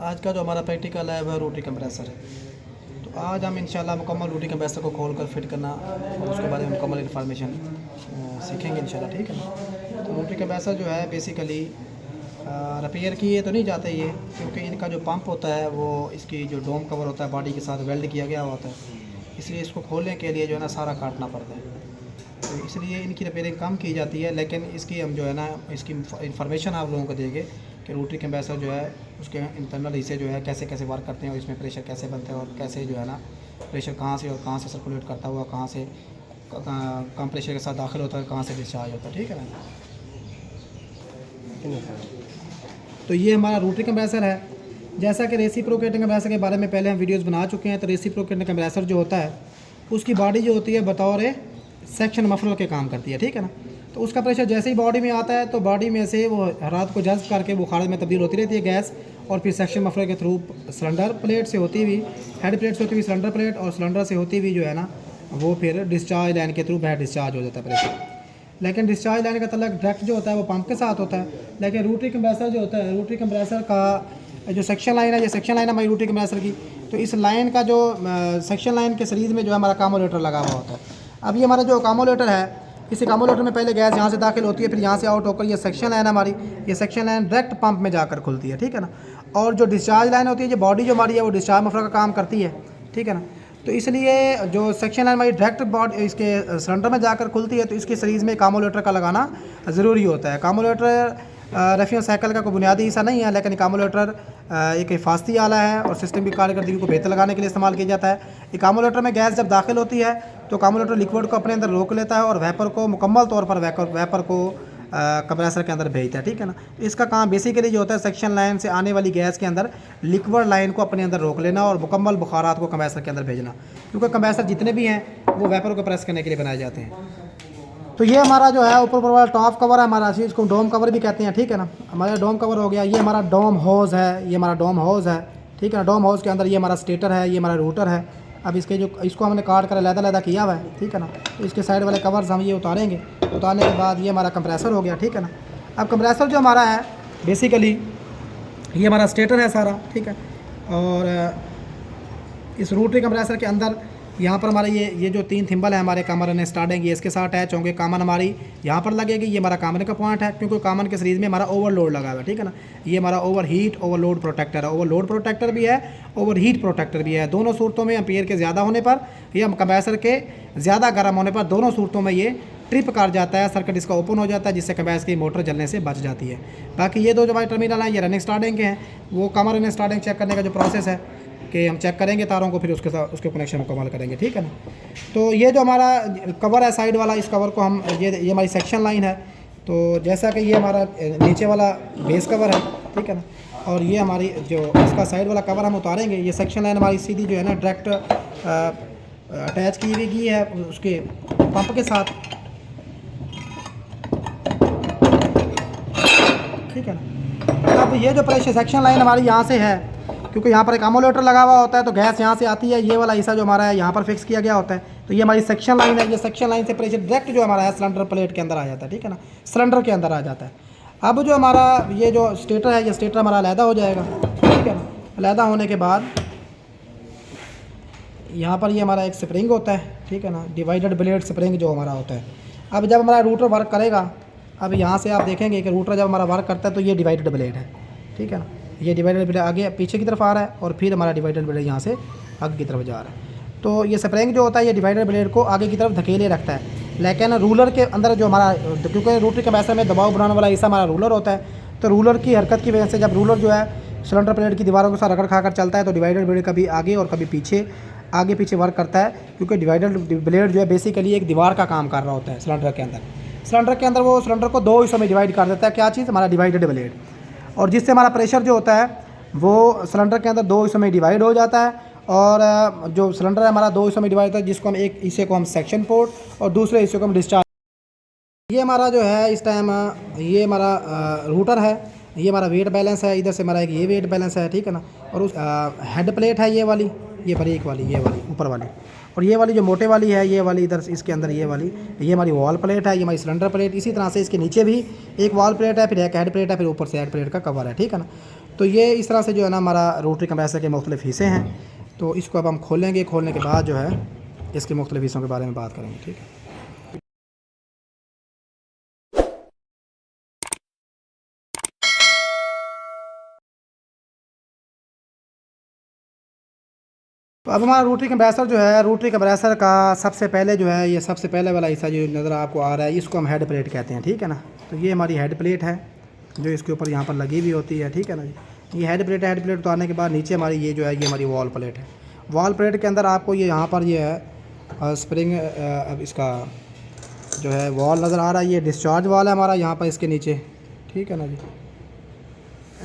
आज का जो हमारा प्रैक्टिकल है वह रोटरी कंप्रेसर है। तो आज हम इंशाल्लाह मुकम्मल रोटरी कंप्रेसर को खोल कर फिट करना और उसके बारे में मुकम्मल इन्फॉर्मेशन सीखेंगे इंशाल्लाह, ठीक है ना। तो रोटरी कंप्रेसर जो है बेसिकली रिपेयर किए तो नहीं जाते ये, क्योंकि इनका जो पंप होता है वो इसकी जो डोम कवर होता है बॉडी के साथ वेल्ड किया गया होता है, इसलिए इसको खोलने के लिए जो है ना सारा काटना पड़ता है। तो इसलिए इनकी रिपेयरिंग कम की जाती है, लेकिन इसकी हम जो है ना इसकी इन्फॉर्मेशन आप लोगों को देंगे कि रोटरी कंप्रेसर जो है उसके इंटरनल हिस्से जो है कैसे कैसे वर्क करते हैं और इसमें प्रेशर कैसे बनते हैं और कैसे जो है ना प्रेशर कहाँ से और कहाँ से सर्कुलेट करता हुआ कहाँ से कम प्रेशर के साथ दाखिल होता है, कहाँ से डिस्चार्ज होता है, ठीक है ना। तो ये हमारा रोटरी कंप्रेसर है। जैसा कि रेसिप्रोकेटिंग कंप्रेसर के बारे में पहले हम वीडियोस बना चुके हैं। तो रेसिप्रोकेटिंग कंप्रेसर जो होता है उसकी बॉडी जो होती है बतौर सेक्शन मफलर के काम करती है, ठीक है ना। तो उसका प्रेशर जैसे ही बॉडी में आता है तो बॉडी में से वो हरारत को जज्ब करके वो खारिज में तब्दील होती रहती है गैस, और फिर सेक्शन मफलर के थ्रू सिलेंडर प्लेट से होती हुई, हेड प्लेट से होती हुई सिलेंडर प्लेट, और सिलेंडर से होती हुई जो है ना वो फिर डिस्चार्ज लाइन के थ्रू बाहर डिस्चार्ज हो जाता है प्रेशर। लेकिन डिस्चार्ज लाइन का तल्लक डायरेक्ट जो होता है वो पंप के साथ होता है। लेकिन रोटरी कंप्रेसर जो होता है, रोटरी कंप्रेसर का जो सेक्शन लाइन है, ये सेक्शन लाइन है हमारी रोटरी कंप्रेसर की, तो इस लाइन का जो सेक्शन लाइन के सीरीज़ में जो है हमारा कामोलेटर लगा हुआ होता है। अब ये हमारा जो कामोलेटर है, इस कामोलेटर में पहले गैस यहाँ से दाखिल होती है, फिर यहाँ से आउट होकर ये सेक्शन लाइन हमारी, ये सेक्शन लाइन डायरेक्ट पंप में जाकर खुलती है, ठीक है ना। और जो डिस्चार्ज लाइन होती है, जो बॉडी जो हमारी है वो डिस्चार्ज मफलर का काम करती है, ठीक है ना। तो इसलिए जो सेक्शन लाइन हमारी डायरेक्ट बॉडी इसके सिलेंडर में जाकर खुलती है, तो इसके सीरीज़ में कामोलेटर का लगाना ज़रूरी होता है। कामोलेटर रफ़ी साइकिल का कोई बुनियादी हिस्सा नहीं है, लेकिन कामोलेटर एक हिफाजती आला है और सिस्टम की कारकर्दगी को बेहतर लगाने के लिए इस्तेमाल किया जाता है। कामोलेटर में गैस जब दाखिल होती है तो कामोलेटर लिक्विड को अपने अंदर रोक लेता है और वेपर को मुकम्मल तौर पर वेपर को कंप्रेसर के अंदर भेजता है, ठीक है ना। इसका काम बेसिकली जो होता है सेक्शन लाइन से आने वाली गैस के अंदर लिक्विड लाइन को अपने अंदर रोक लेना और मुकम्मल बुखारात को कंप्रेसर के अंदर भेजना, क्योंकि कंप्रेसर जितने भी हैं वो वेपर को प्रेस करने के लिए बनाए जाते हैं। तो ये हमारा जो है ऊपर वाला टॉप कवर है हमारा, इसको डोम कवर भी कहते हैं, ठीक है ना। हमारा डोम कवर हो गया। ये हमारा डोम होज़ है, ये हमारा डोम होज़ है, ठीक है ना। डोम होज़ के अंदर ये हमारा स्टेटर है, ये हमारा रूटर है। अब इसको हमने काट कर लैदा किया हुआ है, ठीक है ना। तो इसके साइड वाले कवर्स हम ये उतारेंगे। उतारने के बाद ये हमारा कंप्रेसर हो गया, ठीक है ना। अब कंप्रेसर जो हमारा है बेसिकली ये हमारा स्टेटर है सारा, ठीक है। और इस रोटरी कंप्रेसर के अंदर यहाँ पर हमारे ये जो 3 थिम्बल है हमारे कामन स्टार्टिंग, ये इसके साथ अटैच होंगे। कामन हमारी यहाँ पर लगेगी, ये हमारा कामन का पॉइंट है, क्योंकि कामन के सीरीज़ में हमारा ओवरलोड लगा हुआ है, ठीक है ना। ये हमारा ओवरहीट ओवरलोड प्रोटेक्टर है, ओवरलोड प्रोटेक्टर भी है, ओवरहीट प्रोटेक्टर भी है। दोनों सूरतों में एम्पीयर के ज़्यादा होने पर या कंप्रेसर के ज़्यादा गर्म होने पर दोनों सूरतों में ये ट्रिप कर जाता है, सर्किट इसका ओपन हो जाता है, जिससे कंप्रेसर की मोटर जलने से बच जाती है। बाकी ये दो जो हमारे टर्मिनल हैं ये रनिंग स्टार्टिंग के हैं। वो कामन रनिंग स्टार्टिंग चेक करने का जो प्रोसेस है कि हम चेक करेंगे तारों को, फिर उसके साथ उसके कनेक्शन मुकम्मल करेंगे, ठीक है ना। तो ये जो हमारा कवर है साइड वाला, इस कवर को हम ये हमारी सेक्शन लाइन है। तो जैसा कि ये हमारा नीचे वाला बेस कवर है, ठीक है ना। और ये हमारी जो इसका साइड वाला कवर हम उतारेंगे। ये सेक्शन लाइन हमारी सीधी जो है ना डायरेक्ट अटैच की गई है उसके पंप के साथ, ठीक है ना। अब ये जो प्रेशर सेक्शन लाइन हमारी यहाँ से है, क्योंकि यहाँ पर एक कामोलेटर लगा हुआ होता है तो गैस यहाँ से आती है। ये वाला हिस्सा जो हमारा है यहाँ पर फिक्स किया गया होता है। तो ये हमारी सेक्शन लाइन है। ये सेक्शन लाइन से प्रेशर डायरेक्ट जो हमारा है सिलेंडर प्लेट के अंदर आ जाता है, ठीक है ना, सिलेंडर के अंदर आ जाता है। अब जो हमारा ये जो स्टेटर है, ये स्टेटर हमारा अलहदा हो जाएगा, ठीक है ना। अलहदा होने के बाद यहाँ पर ये हमारा एक स्प्रिंग होता है, ठीक है ना, डिवाइडेड ब्लेड स्प्रिंग जो हमारा होता है। अब जब हमारा रूटर वर्क करेगा, अब यहाँ से आप देखेंगे कि रूटर जब हमारा वर्क करता है तो ये डिवाइडेड ब्लेड है, ठीक है ना। ये डिवाइडर ब्लेड आगे पीछे की तरफ आ रहा है और फिर हमारा डिवाइडर ब्लेड यहाँ से आगे की तरफ जा रहा है। तो ये स्प्रिंग जो होता है ये डिवाइडर ब्लेड को आगे की तरफ धकेले रखता है। लेकिन रूलर के अंदर जो हमारा, क्योंकि रोटरी कंप्रेसर में दबाव बनाने वाला हिस्सा हमारा रूलर होता है, तो रूलर की हरकत की वजह से जब रूलर जो है सिलेंडर प्लेट की दीवारों के साथ रगड़ खाकर चलता है तो डिवाइडर ब्लेड कभी आगे और कभी पीछे आगे पीछे वर्क करता है, क्योंकि डिवाइडर ब्लेड जो है बेसिकली एक दीवार का काम कर रहा होता है सिलेंडर के अंदर। सिलेंडर के अंदर वो सिलेंडर को 2 हिस्सों में डिवाइड कर देता है। क्या चीज़? हमारा डिवाइडेड ब्लेड। और जिससे हमारा प्रेशर जो होता है वो सिलेंडर के अंदर 2 हिस्सों में डिवाइड हो जाता है। और जो सिलेंडर है हमारा 2 हिस्सों में डिवाइड होता है, जिसको हम एक हिस्से को हम सेक्शन पोर्ट और दूसरे हिस्से को हम डिस्चार्ज। ये हमारा जो है इस टाइम ये हमारा रूटर है, ये हमारा वेट बैलेंस है, इधर से हमारा एक ये वेट बैलेंस है, ठीक है ना। और उस हेड प्लेट है ये वाली, ये बारीक वाली, ये वाली ऊपर वाली, और ये वाली जो मोटे वाली है ये वाली इधर इसके अंदर ये वाली, ये हमारी वॉल प्लेट है, ये हमारी सिलेंडर प्लेट। इसी तरह से इसके नीचे भी एक वॉल प्लेट है, फिर एक हेड प्लेट है, फिर ऊपर से हेड प्लेट का कवर है, ठीक है ना। तो ये इस तरह से जो है ना हमारा रोटरी कंप्रेसर के मुख्तलिफ हिस्से हैं। तो इसको अब हम खोलेंगे, खोलने के बाद जो है इसके मुख्तलिफ हिस्सों के बारे में बात करेंगे, ठीक है। तो अब हमारा रोटरी कंप्रेसर जो है, रोटरी कंप्रेसर का सबसे पहले जो है, ये सबसे पहले वाला हिस्सा जो नज़र आपको आ रहा है, इसको हम हेड प्लेट कहते हैं, ठीक है ना। तो ये हमारी हेड प्लेट है जो इसके ऊपर यहाँ पर लगी हुई होती है, ठीक है ना जी। ये हेड प्लेट है। हेड प्लेट उतारने के बाद नीचे हमारी ये जो है, ये हमारी वॉल प्लेट है। वॉल प्लेट के अंदर आपको ये यहाँ पर ये है स्प्रिंग, अब इसका जो है वॉल नज़र आ रहा है, ये डिस्चार्ज वाल है हमारा यहाँ पर इसके नीचे, ठीक है ना जी।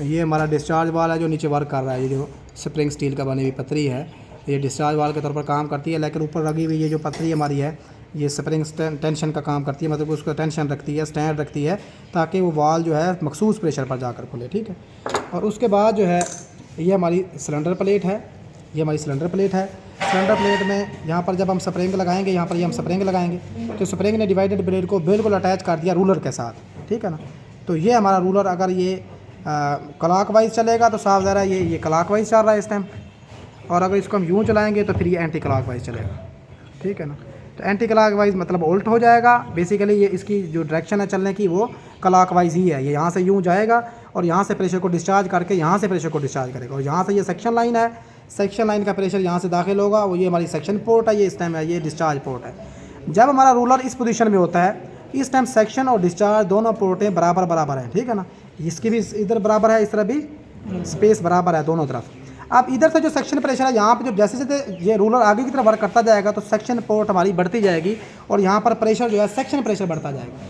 ये हमारा डिस्चार्ज वाल है जो नीचे वर्क कर रहा है। ये जो स्प्रिंग स्टील का बनी हुई पतरी है, ये डिस्चार्ज वाल के तौर पर काम करती है, लेकिन ऊपर लगी हुई ये जो पतरी हमारी है, ये स्प्रिंग टेंशन का काम करती है, मतलब उसका टेंशन रखती है, स्टैंड रखती है, ताकि वो वाल जो है मखसूस प्रेशर पर जाकर खुले, ठीक है। और उसके बाद जो है ये हमारी सिलेंडर प्लेट है, ये हमारी सिलेंडर प्लेट है। सिलेंडर प्लेट में यहाँ पर जब हम स्प्रिंग लगाएंगे, यहाँ पर ये हम स्प्रिंग लगाएंगे, तो स्प्रिंग ने डिवाइडेड ब्लेड को बिल्कुल अटैच कर दिया रूलर के साथ, ठीक है ना। तो ये हमारा रूलर अगर ये क्लॉक वाइज चलेगा तो साफ ज़रा ये क्लॉक वाइज चल रहा है इस टाइम, और अगर इसको हम यूँ चलाएंगे तो फिर ये एंटी क्लॉक वाइज चलेगा, ठीक है ना। तो एंटी क्लॉक वाइज मतलब उल्ट हो जाएगा। बेसिकली ये इसकी जो डायरेक्शन है चलने की वो क्लॉक वाइज ही है। ये यहाँ से यूँ जाएगा और यहाँ से प्रेशर को डिस्चार्ज करके यहाँ से प्रेशर को डिस्चार्ज करेगा, और यहाँ से ये सेक्शन लाइन है, सेक्शन लाइन का प्रेशर यहाँ से दाखिल होगा, वो ये हमारी सेक्शन पोर्ट है, ये इस टाइम है ये डिस्चार्ज पोर्ट है। जब हमारा रूलर इस पोजीशन में होता है, इस टाइम सेक्शन और डिस्चार्ज दोनों पोर्टें बराबर बराबर हैं, ठीक है ना। इसकी भी इधर बराबर है, इस तरह भी स्पेस बराबर है दोनों तरफ। अब इधर से जो सेक्शन प्रेशर है, यहाँ पे जब जैसे जैसे ये रूलर आगे की तरफ वर्क करता जाएगा तो सेक्शन पोर्ट हमारी बढ़ती जाएगी, और यहाँ पर प्रेशर जो है सेक्शन प्रेशर बढ़ता जाएगा,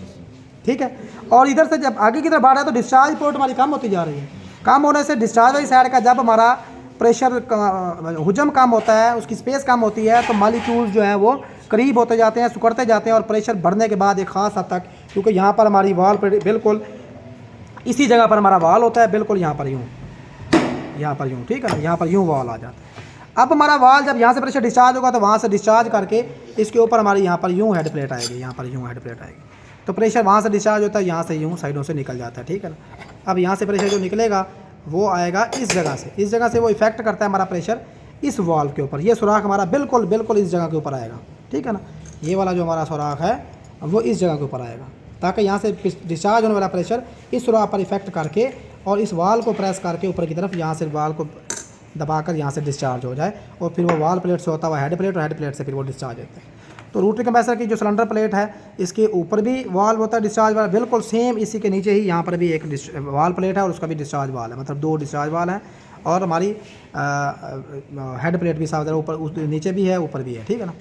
ठीक है। और इधर से जब आगे की तरफ बढ़ रहा है तो डिस्चार्ज पोर्ट हमारी कम होती जा रही है। कम होने से डिस्चार्ज वाली साइड का जब हमारा प्रेशर हुजम कम होता है, उसकी स्पेस कम होती है, तो मॉलिक्यूल्स जो हैं वो करीब होते जाते हैं, सिकुड़ते जाते हैं, और प्रेशर बढ़ने के बाद एक ख़ास हद तक, क्योंकि यहाँ पर हमारी वाल बिल्कुल इसी जगह पर हमारा वाल होता है, बिल्कुल यहाँ पर यूँ, यहाँ पर यूँ, ठीक है ना, यहाँ पर यूँ वाल आ जाता है। अब हमारा वाल जब यहाँ से प्रेशर डिस्चार्ज होगा तो वहाँ से डिस्चार्ज करके इसके ऊपर हमारी यहाँ पर यूँ हेड प्लेट आएगी, यहाँ पर यूँ हेड प्लेट आएगी, तो प्रेशर वहाँ से डिस्चार्ज होता है, यहाँ से यूँ साइडों से निकल जाता है, ठीक है ना। अब यहाँ से प्रेशर जो निकलेगा वो आएगा इस जगह से, इस जगह से वो इफेक्ट करता है हमारा प्रेशर इस वाल्व के ऊपर। ये सुराख हमारा बिल्कुल बिल्कुल इस जगह के ऊपर आएगा, ठीक है ना। ये वाला जो हमारा सुराख है वो इस जगह के ऊपर आएगा, ताकि यहाँ से डिस्चार्ज होने वाला प्रेशर इस सुराख पर इफेक्ट करके और इस वाल को प्रेस करके ऊपर की तरफ यहाँ से वाल को दबाकर यहाँ से डिस्चार्ज हो जाए, और फिर वो वाल प्लेट से होता हुआ हेड प्लेट, और हेड प्लेट से फिर वो डिस्चार्ज होता है। तो रोटरी कंप्रेसर की जो सिलेंडर प्लेट है, इसके ऊपर भी वाल्व होता है डिस्चार्ज वाला, बिल्कुल सेम इसी के नीचे ही यहाँ पर भी एक वाल प्लेट है और उसका भी डिस्चार्ज वाल है, मतलब 2 डिस्चार्ज वाल हैं, और हमारी हेड प्लेट भी साफ ऊपर उस नीचे भी है, ऊपर भी है, ठीक है ना।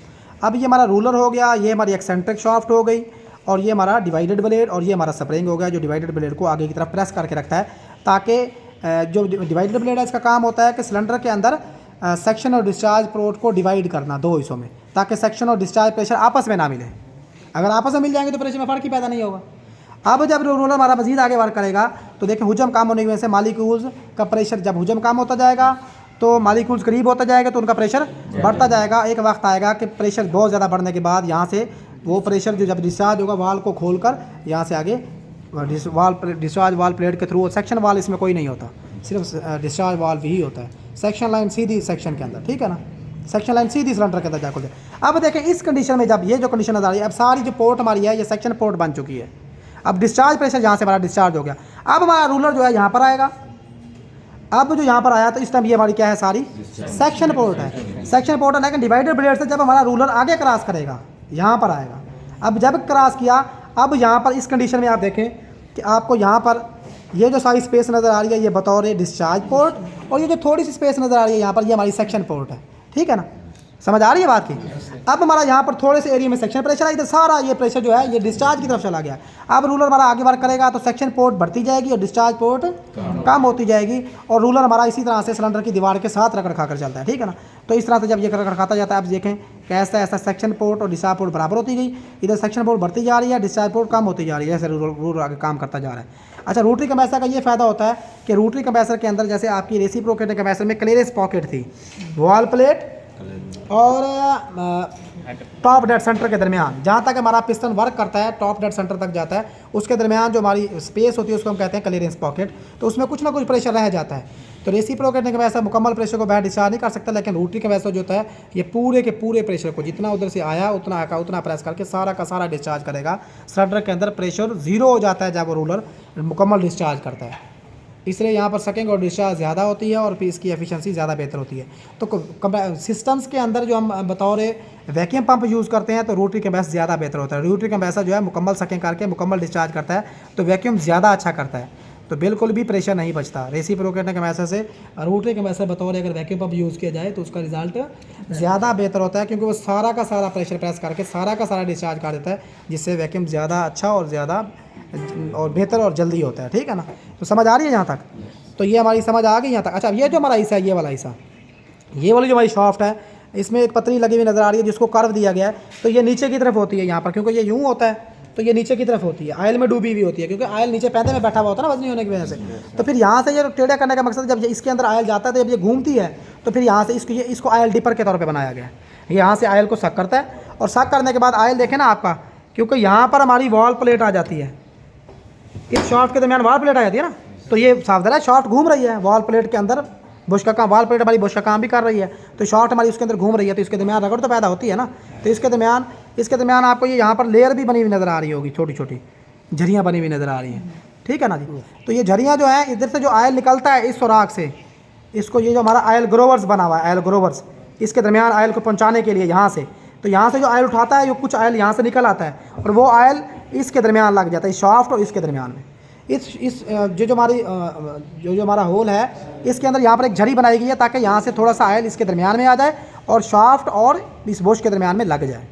अब ये हमारा रूलर हो गया, ये हमारी एक्सेंट्रिक शाफ्ट हो गई, और ये हमारा डिवाइडेड ब्लेड, और ये हमारा स्प्रिंग हो गया जो डिवाइडेड ब्लेड को आगे की तरफ प्रेस करके रखता है, ताकि जो डिवाइडेड ब्लेड है इसका काम होता है कि सिलेंडर के अंदर सेक्शन और डिस्चार्ज पोर्ट को डिवाइड करना 2 हिस्सों में, ताकि सेक्शन और डिस्चार्ज प्रेशर आपस में ना मिले। अगर आपस में मिल जाएंगे तो प्रेशर में फ़र्क ही पैदा नहीं होगा। अब जब रूलर हमारा मज़ीद आगे वर्क करेगा तो देखें हुजम कम होने की वजह से मालिक्यूल्स का प्रेशर, जब हुजम कम होता जाएगा तो मालिक्यूल्स करीब होता जाएगा तो उनका प्रेशर बढ़ता जाएगा। एक वक्त आएगा कि प्रेशर बहुत ज़्यादा बढ़ने के बाद यहाँ से वो प्रेशर जो जब डिस्चार्ज होगा वाल को खोल कर यहाँ से आगे डिस्चार्ज वाल प्लेट के थ्रू, सेक्शन वाल इसमें कोई नहीं होता, सिर्फ डिस्चार्ज वाल ही होता है। सेक्शन लाइन सीधी सेक्शन के अंदर, ठीक है ना, सेक्शन लाइन सीधी सिलेंडर के अंदर जाकर दे। अब देखें इस कंडीशन में जब ये जो कंडीशन नजर आ रही है, अब सारी जो पोर्ट हमारी है ये सेक्शन पोर्ट बन चुकी है। अब डिस्चार्ज प्रेशर यहाँ से हमारा डिस्चार्ज हो गया। अब हमारा रूलर जो है यहाँ पर आएगा। अब जो यहाँ पर आया तो इस टाइम ये हमारी क्या है, सारी सेक्शन पोर्ट है, सेक्शन पोर्ट है, लेकिन डिवाइडेड ब्लेड से जब हमारा रूलर आगे क्रॉस करेगा यहाँ पर आएगा। अब जब क्रॉस किया, अब यहाँ पर इस कंडीशन में आप देखें कि आपको यहाँ पर ये जो सारी स्पेस नज़र आ रही है ये बतौर डिस्चार्ज पोर्ट, और ये जो थोड़ी सी स्पेस नज़र आ रही है यहाँ पर ये हमारी सेक्शन पोर्ट है, ठीक है ना, समझ आ रही है बात की। अब हमारा यहाँ पर थोड़े से एरिया में सेक्शन प्रेशर है, इधर सारा ये प्रेशर जो है ये डिस्चार्ज की तरफ चला गया। अब रूलर हमारा आगे वर्क करेगा तो सेक्शन पोर्ट बढ़ती जाएगी और डिस्चार्ज पोर्ट कम होती जाएगी, और रूलर हमारा इसी तरह से सिलेंडर की दीवार के साथ रगड़ खाकर चलता है, ठीक है ना। तो इस तरह से जब ये रगड़ खाता जाता है, अब देखें कैसा ऐसा सेक्शन पोर्ट और डिस्चार्ज पोर्ट बराबर होती गई, इधर सेक्शन पोर्ट बढ़ती जा रही है, डिस्चार्ज पोर्ट कम होती जा रही है, जैसे रूलर आगे काम करता जा रहा है। अच्छा, रोटरी कंप्रेसर का ये फ़ायदा होता है कि रोटरी कंप्रेसर के अंदर जैसे आपकी रेसिप्रोकेटिंग कंप्रेसर में क्लियरेंस पॉकेट थी, वॉल प्लेट और टॉप डेड सेंटर के दरमियान, जहाँ तक हमारा पिस्टन वर्क करता है टॉप डेड सेंटर तक जाता है, उसके दरमियान जो हमारी स्पेस होती है उसको हम कहते हैं क्लियरेंस पॉकेट। तो उसमें कुछ ना कुछ प्रेशर रह जाता है। तो रेसिप्रोकेटिंग के वैसा मुकम्मल प्रेशर को बाहर डिस्चार्ज नहीं कर सकता, लेकिन रोटरी का वैसा जो होता है ये पूरे के पूरे प्रेशर को जितना उधर से आया उतना आका उतना प्रेस करके सारा का सारा डिस्चार्ज करेगा। सिलेंडर के अंदर प्रेशर ज़ीरो हो जाता है जब वो रूलर मुकम्मल डिस्चार्ज करता है। इसलिए यहाँ पर सकिंग और डिस्चार्ज ज़्यादा होती है और फिर इसकी एफिशिएंसी ज़्यादा बेहतर होती है। तो सिस्टम्स के अंदर जो हम बतौर वैक्यूम पंप यूज़ करते हैं तो रोटरी कंप्रेसर ज़्यादा बेहतर होता है। रोटरी कंप्रेसर जो है मुकम्मल सकिंग करके मुकम्मल डिस्चार्ज करता है, तो वैक्यूम ज़्यादा अच्छा करता है, तो बिल्कुल भी प्रेशर नहीं बचता। रेसिप्रोकेटिंग कंप्रेसर से रोटरी कंप्रेसर बतौर अगर वैक्यूम पंप यूज़ किया जाए तो उसका रिजल्ट ज़्यादा बेहतर होता है, क्योंकि वो सारा का सारा प्रेशर प्रेस करके सारा का सारा डिस्चार्ज कर देता है, जिससे वैक्यूम ज़्यादा अच्छा और ज़्यादा और बेहतर और जल्दी होता है। ठीक है ना, तो समझ आ रही है यहाँ तक? तो ये हमारी समझ आ गई यहाँ तक। अच्छा, ये जो हमारा हिस्सा है, ये वाला हिस्सा, ये वाली जो हमारी शाफ्ट है, इसमें एक पतली लगी हुई नज़र आ रही है जिसको कर्व दिया गया है, तो ये नीचे की तरफ होती है यहाँ पर, क्योंकि ये यूँ होता है तो ये नीचे की तरफ होती है, आयल में डूबी हुई होती है, क्योंकि आयल नीचे पैदे में बैठा हुआ होता है ना वजनी होने की वजह से। तो फिर यहाँ से ये टेढ़ा करने का मकसद, जब इसके अंदर आयल जाता है तो जब ये घूमती है तो फिर यहाँ से इसको आयल डिपर के तौर पर बनाया गया है। यहाँ से आयल को सक करता है और सक करने के बाद आयल देखें ना आपका, क्योंकि यहाँ पर हमारी वॉल प्लेट आ जाती है, इस शाफ्ट के दरमियान वॉल प्लेट आ जाती है ना, तो ये साफ है शाफ्ट घूम रही है वॉल प्लेट के अंदर, बुश का काम, वॉल प्लेट हमारी बुश का काम भी कर रही है, तो शाफ्ट हमारी उसके अंदर घूम रही है, तो इसके दरमियान रगड़ तो पैदा होती है ना। तो इसके दरमियान आपको ये यहाँ पर लेयर भी बनी हुई नज़र आ रही होगी, छोटी छोटी झरियाँ बनी हुई नज़र आ रही हैं। ठीक है ना जी। तो ये झरियाँ जो है, इधर से जो आयल निकलता है इस सुराख से, इसको ये जो हमारा आयल ग्रोवर्स बना हुआ है, आयल ग्रोवर्स, इसके दरमियान आयल को पहुँचाने के लिए यहाँ से, तो यहाँ से जो आयल उठाता है, जो कुछ आयल यहाँ से निकल आता है और वो आयल इसके दरमियान लग जाता है, इस शाफ्ट और इसके दरमियान में। इस जो हमारा होल है, इसके अंदर यहाँ पर एक झरी बनाई गई है ताकि यहाँ से थोड़ा सा आयल इसके दरमियान में आ जाए और शाफ्ट और इस बुश के दरमियान में लग जाए।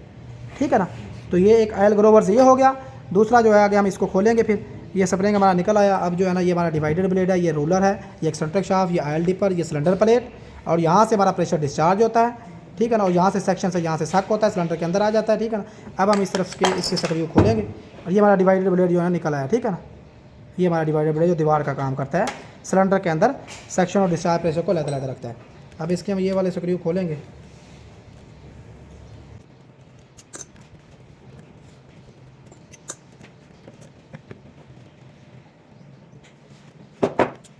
ठीक है ना, तो ये एक आयल ग्रोवर से ये हो गया। दूसरा जो है आगे हम इसको खोलेंगे, फिर ये स्प्रिंग हमारा निकल आया। अब जो है ना, ये हमारा डिवाइडेड ब्लेड है, ये रूलर है, ये एक्सेंट्रिक शाफ्ट, ये आयल डिपर, ये सिलेंडर प्लेट, और यहाँ से हमारा प्रेशर डिस्चार्ज होता है। ठीक है ना, और यहाँ से सेक्शन से यहाँ से सक होता है, सिलेंडर के अंदर आ जाता है। ठीक है ना, अब हम इस तरफ के इसके स्क्रू खोलेंगे और ये हमारा डिवाइडेड ब्लेड जो है निकल आया। ठीक है ना, ये हमारा डिवाइडेड ब्लेड जो दीवार का काम करता है, सिलेंडर के अंदर सेक्शन और डिस्चार्ज प्रेशर को लहदा रखता है। अब इसके हम ये वाले स्क्रू खोलेंगे।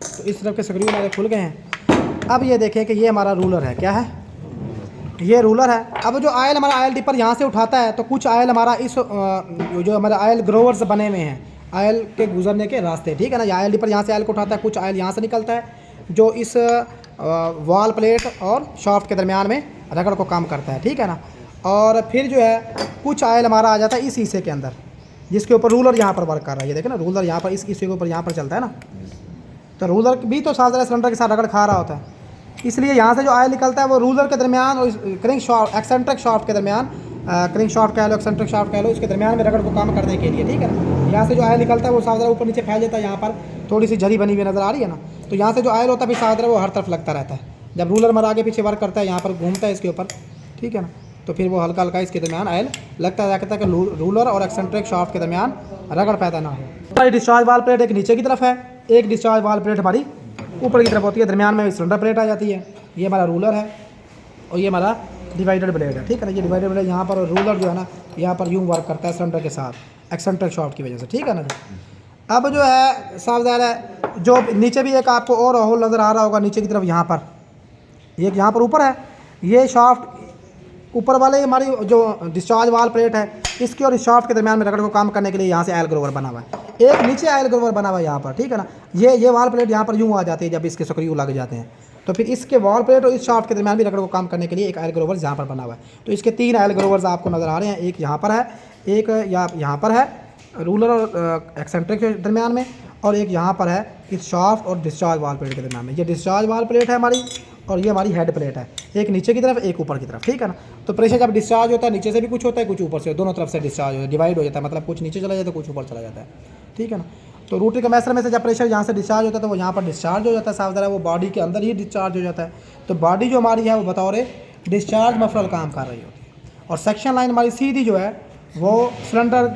तो इस तरफ के स्क्रू हमारे खुल गए हैं। अब ये देखें कि ये हमारा रूलर है, क्या है, ये रूलर है। अब जो आयल हमारा आयल डिपर यहाँ से उठाता है, तो कुछ आयल हमारा इस जो हमारे आयल ग्रोवर्स बने हुए हैं, आयल के गुजरने के रास्ते। ठीक है ना, ये आयल डिपर यहाँ से आयल को उठाता है, कुछ आयल यहाँ से निकलता है जो इस वॉल प्लेट और शाफ्ट के दरमियान में रगड़ को काम करता है। ठीक है ना, और फिर जो है कुछ आयल हमारा आ जाता है इस हिस्से के अंदर, जिसके ऊपर रूलर यहाँ पर वर्क कर रहा है। ये देखें ना, रूलर यहाँ पर इस हिस्से के ऊपर यहाँ पर चलता है ना, तो रूलर भी तो साथ सिलेंडर के साथ रगड़ खा रहा होता है, इसलिए यहाँ से जो आयल निकलता है वो रूलर के दरमियान और क्रिंक शाफ्ट, एक्सेंट्रिक शाफ्ट के दरमियान, क्रिंक शाफ्ट कह लो, एक्सेंट्रिक शाफ्ट कह लो, इसके दरमियान में रगड़ को काम करने के लिए। ठीक है ना, यहाँ से जो आयल निकलता है वो साथ ऊपर नीचे फैल जाता है, यहाँ पर थोड़ी सी झरी बनी हुई नज़र आ रही है ना, तो यहाँ से जो आयल होता है फिर साथ वो हर तरफ लगता रहता है। जब रूलर हमारा आगे पीछे वर्क करता है, यहाँ पर घूमता है इसके ऊपर, ठीक है ना, तो फिर वो हल्का हल्का इसके दरमियान आयल लगता है ताकि रूलर और एक्सेंट्रिक शाफ्ट के दरमियान रगड़ पैदा ना हो। हमारी डिस्चार्ज वाल प्लेट एक नीचे की तरफ है, एक डिस्चार्ज वाल प्लेट हमारी ऊपर की तरफ होती है, दरमियान में सिलेंडर प्लेट आ जाती है। ये हमारा रूलर है और ये हमारा डिवाइडेड ब्लेड है। ठीक है ना, ये डिवाइडेड ब्लेड यहाँ पर, और रूलर जो है ना यहाँ पर यूँ वर्क करता है सिलेंडर के साथ एक्सेंट्रिक शाफ्ट की वजह से। ठीक है ना जी। अब जो है साफ ज़ाहिर है, जो नीचे भी एक आपको और होल नज़र आ रहा होगा नीचे की तरफ, यहाँ पर एक यहाँ पर ऊपर है, ये शाफ्ट ऊपर वाले हमारी जो डिस्चार्ज वाल प्लेट है, इसके और इस शाफ्ट के दरमियान में रगड़ को काम करने के लिए यहाँ से आयल ग्रोवर बना हुआ है, एक नीचे आयल ग्रोवर बना हुआ है यहाँ पर। ठीक है ना, ये वाल प्लेट यहाँ पर यूँ आ जाती है जब इसके स्क्रू लग जाते हैं, तो फिर इसके वॉल प्लेट और इस शाफ्ट के दरमियान भी रगड़ को काम करने के लिए एक आयल ग्रोवर यहाँ पर बना हुआ है। तो इसके 3 आयल ग्रोवर्स आपको नज़र आ रहे हैं, एक यहाँ पर है, एक यहाँ पर है रूलर और एक्सेंट्रिक के दरमियान में, और एक यहाँ पर है इस शाफ्ट और डिस्चार्ज वाल प्लेट के दरमियान में। ये डिस्चार्ज वाल प्लेट है हमारी और ये हमारी हेड प्लेट है, एक नीचे की तरफ एक ऊपर की तरफ। ठीक है ना, तो प्रेशर जब डिस्चार्ज होता है नीचे से भी कुछ होता है, कुछ ऊपर से, दोनों तरफ से डिस्चार्ज होता है, डिवाइड हो जाता है, मतलब कुछ नीचे चला जाता है कुछ ऊपर चला जाता है। ठीक है ना, तो रोटरी कंप्रेसर में से जब प्रेशर यहाँ से डिस्चार्ज होता है तो वो यहाँ पर डिस्चार्ज हो जाता है, साफ ज़रा वो बॉडी के अंदर ही डिस्चार्ज हो जाता है। तो बॉडी जो हमारी है वो बतौर डिस्चार्ज मफलर काम कर रही होती है, और सेक्शन लाइन हमारी सीधी जो है वो सिलेंडर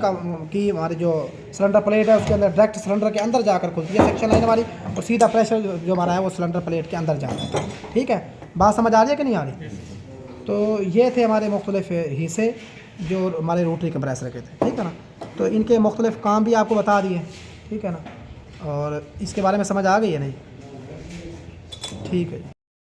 की हमारी जो सिलेंडर प्लेट है उसके अंदर डायरेक्ट सिलेंडर के अंदर जाकर खुलती है सेक्शन लाइन हमारी, और सीधा प्रेशर जो हमारा है वो सिलेंडर प्लेट के अंदर जाता है। ठीक है, बात समझ आ रही है कि नहीं आ रही? तो ये थे हमारे मुख्तलिफ हिस्से जो हमारे रोटरी कंप्रेसर के थे, ठीक है ना। तो इनके मुख्तलिफ काम भी आपको बता दिए, ठीक है ना, और इसके बारे में समझ आ गई है नहीं, ठीक है।